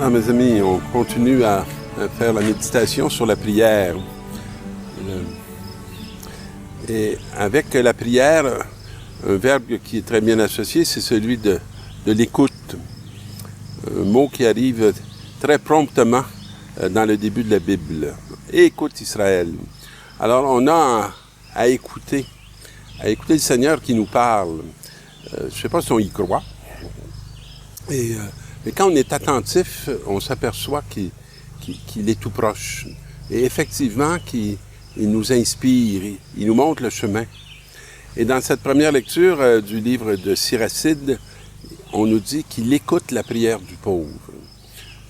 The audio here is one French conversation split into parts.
Ah, mes amis, on continue à faire la méditation sur la prière. Et avec la prière, un verbe qui est très bien associé, c'est celui de l'écoute. Un mot qui arrive très promptement dans le début de la Bible. Écoute Israël. Alors on a à écouter le Seigneur qui nous parle. Je ne sais pas si on y croit. Mais quand on est attentif, on s'aperçoit qu'il est tout proche. Et effectivement, qu'il nous inspire, il nous montre le chemin. Et dans cette première lecture du livre de Siracide, on nous dit qu'il écoute la prière du pauvre.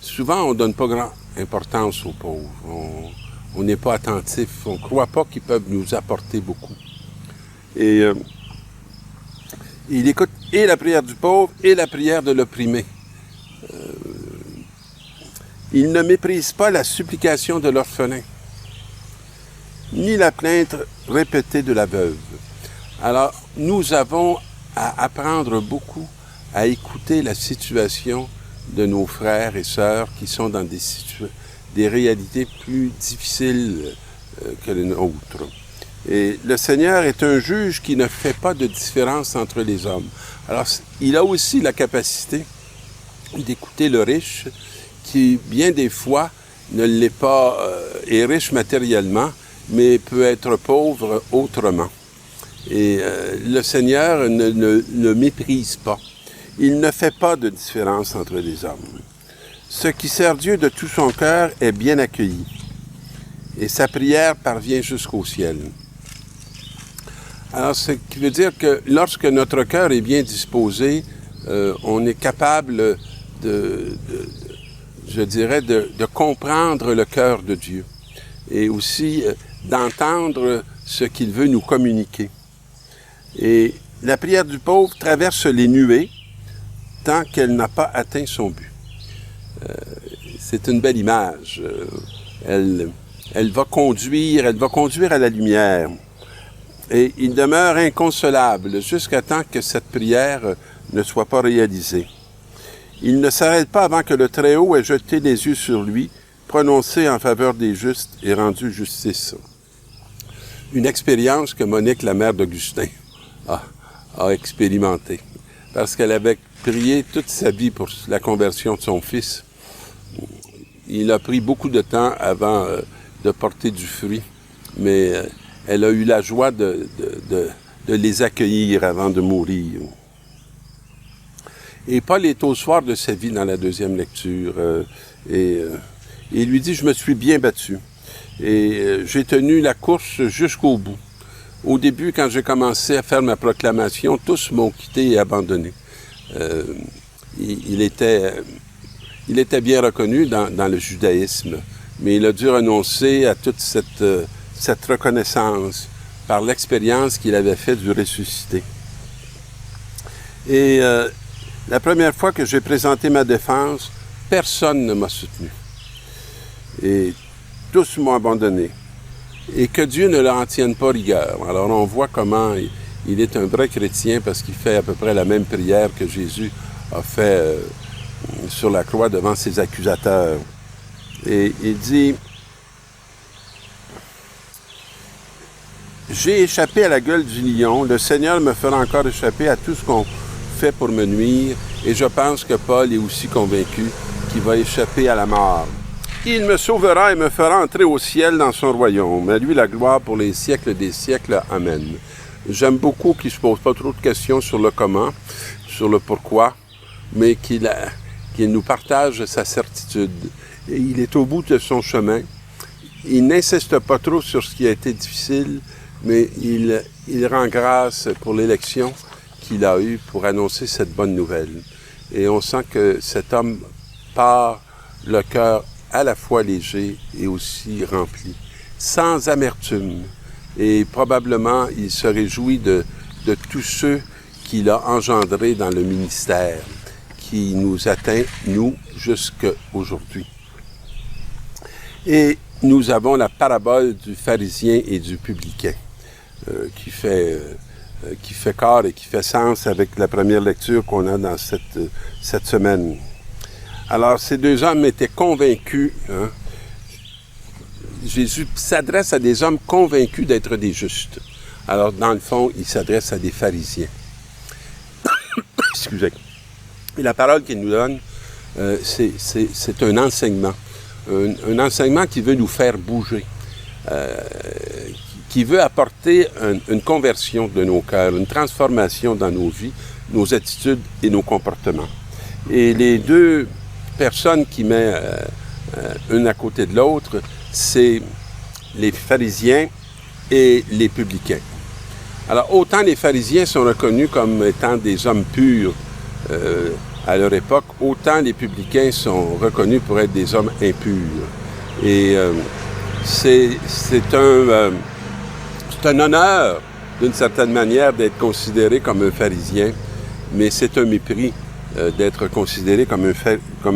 Souvent, on ne donne pas grande importance aux pauvres. On n'est pas attentif. On ne croit pas qu'ils peuvent nous apporter beaucoup. Et il écoute et la prière du pauvre et la prière de l'opprimé. Il ne méprise pas la supplication de l'orphelin, ni la plainte répétée de la veuve. Alors, nous avons à apprendre beaucoup à écouter la situation de nos frères et sœurs qui sont dans des réalités plus difficiles que les nôtres. Et le Seigneur est un juge qui ne fait pas de différence entre les hommes. Alors, il a aussi la capacité d'écouter le riche qui, bien des fois, ne l'est pas, est riche matériellement, mais peut être pauvre autrement. Et le Seigneur ne méprise pas. Il ne fait pas de différence entre les hommes. Ce qui sert Dieu de tout son cœur est bien accueilli. Et sa prière parvient jusqu'au ciel. Alors, ce qui veut dire que lorsque notre cœur est bien disposé, on est capable de comprendre le cœur de Dieu et aussi d'entendre ce qu'il veut nous communiquer. Et la prière du pauvre traverse les nuées tant qu'elle n'a pas atteint son but. C'est une belle image. Elle va conduire à la lumière. Et il demeure inconsolable jusqu'à temps que cette prière ne soit pas réalisée. Il ne s'arrête pas avant que le Très-Haut ait jeté les yeux sur lui, prononcé en faveur des justes et rendu justice. Une expérience que Monique, la mère d'Augustin, a expérimentée. Parce qu'elle avait prié toute sa vie pour la conversion de son fils. Il a pris beaucoup de temps avant de porter du fruit, mais elle a eu la joie de les accueillir avant de mourir. Et Paul est au soir de sa vie dans la deuxième lecture. Il lui dit, je me suis bien battu. Et j'ai tenu la course jusqu'au bout. Au début, quand j'ai commencé à faire ma proclamation, tous m'ont quitté et abandonné. Il était bien reconnu dans le judaïsme, mais il a dû renoncer à toute cette reconnaissance par l'expérience qu'il avait faite du ressuscité. Et la première fois que j'ai présenté ma défense, personne ne m'a soutenu. Et tous m'ont abandonné. Et que Dieu ne leur en tienne pas rigueur. Alors on voit comment il est un vrai chrétien parce qu'il fait à peu près la même prière que Jésus a fait sur la croix devant ses accusateurs. Et il dit, « J'ai échappé à la gueule du lion, le Seigneur me fera encore échapper à tout ce qu'on fait pour me nuire, et je pense que Paul est aussi convaincu qu'il va échapper à la mort. Il me sauvera et me fera entrer au ciel dans son royaume. À lui la gloire pour les siècles des siècles. Amen. » J'aime beaucoup qu'il ne se pose pas trop de questions sur le comment, sur le pourquoi, mais qu'il nous partage sa certitude. Et il est au bout de son chemin. Il n'insiste pas trop sur ce qui a été difficile, mais il rend grâce pour l'élection qu'il a eue pour annoncer cette bonne nouvelle. Et on sent que cet homme part le cœur à la fois léger et aussi rempli, sans amertume. Et probablement, il se réjouit de tous ceux qu'il a engendrés dans le ministère, qui nous atteint, nous, jusqu'aujourd'hui. Et nous avons la parabole du pharisien et du publicain, qui fait corps et qui fait sens avec la première lecture qu'on a dans cette semaine. Alors, ces deux hommes étaient convaincus. Hein? Jésus s'adresse à des hommes convaincus d'être des justes. Alors, dans le fond, il s'adresse à des pharisiens. Excusez. Et la parole qu'il nous donne, c'est un enseignement. Un enseignement qui veut nous faire bouger. Qui veut apporter une conversion de nos cœurs, une transformation dans nos vies, nos attitudes et nos comportements. Et les deux personnes qui met une à côté de l'autre, c'est les pharisiens et les publicains. Alors, autant les pharisiens sont reconnus comme étant des hommes purs à leur époque, autant les publicains sont reconnus pour être des hommes impurs. Et c'est un honneur, d'une certaine manière, d'être considéré comme un pharisien, mais c'est un mépris d'être considéré comme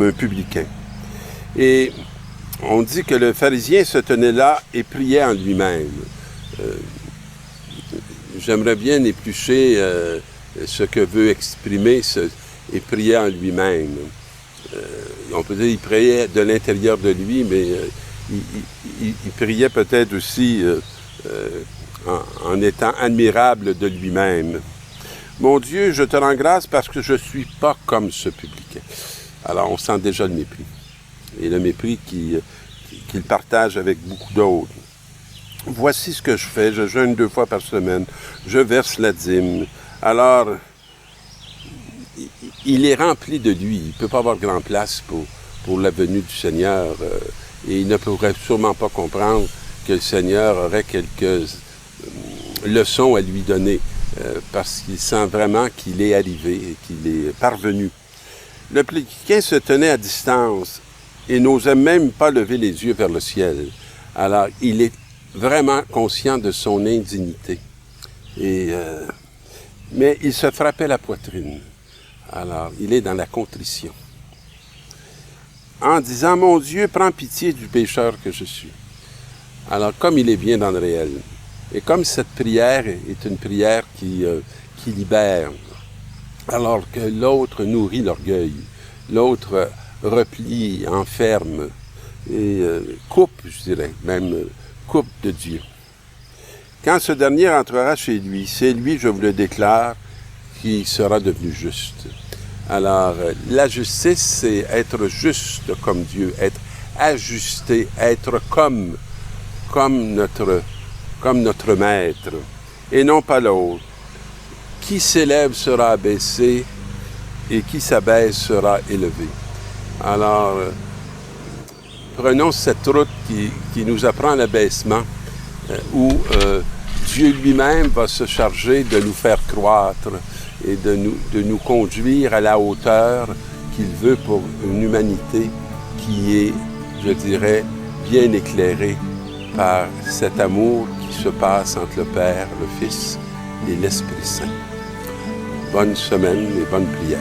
un publicain. Et on dit que le pharisien se tenait là et priait en lui-même. J'aimerais bien éplucher ce que veut exprimer et prier en lui-même. On peut dire qu'il priait de l'intérieur de lui, mais il priait peut-être aussi en étant admirable de lui-même. Mon Dieu, je te rends grâce parce que je ne suis pas comme ce publicain. Alors, on sent déjà le mépris. Et le mépris qu'il partage avec beaucoup d'autres. Voici ce que je fais. Je jeûne 2 fois par semaine. Je verse la dîme. Alors, il est rempli de lui. Il ne peut pas avoir grand place pour la venue du Seigneur. Et il ne pourrait sûrement pas comprendre que le Seigneur aurait quelques leçons à lui donner. Parce qu'il sent vraiment qu'il est arrivé et qu'il est parvenu. Le publicain se tenait à distance et n'osait même pas lever les yeux vers le ciel. Alors, il est vraiment conscient de son indignité. Mais il se frappait la poitrine. Alors, il est dans la contrition. En disant, « Mon Dieu, prends pitié du pécheur que je suis. » Alors, comme il est bien dans le réel, et comme cette prière est une prière qui libère, alors que l'autre nourrit l'orgueil, l'autre replie, enferme, et coupe, je dirais, même coupe de Dieu. Quand ce dernier entrera chez lui, c'est lui, je vous le déclare, qui sera devenu juste. Alors, la justice, c'est être juste comme Dieu, être ajusté, être comme notre maître, et non pas l'autre. Qui s'élève sera abaissé, et qui s'abaisse sera élevé. Alors, prenons cette route qui nous apprend l'abaissement, où Dieu lui-même va se charger de nous faire croître et de nous conduire à la hauteur qu'il veut pour une humanité qui est, je dirais, bien éclairée par cet amour qui se passe entre le Père, le Fils et l'Esprit Saint. Bonne semaine et bonne prière.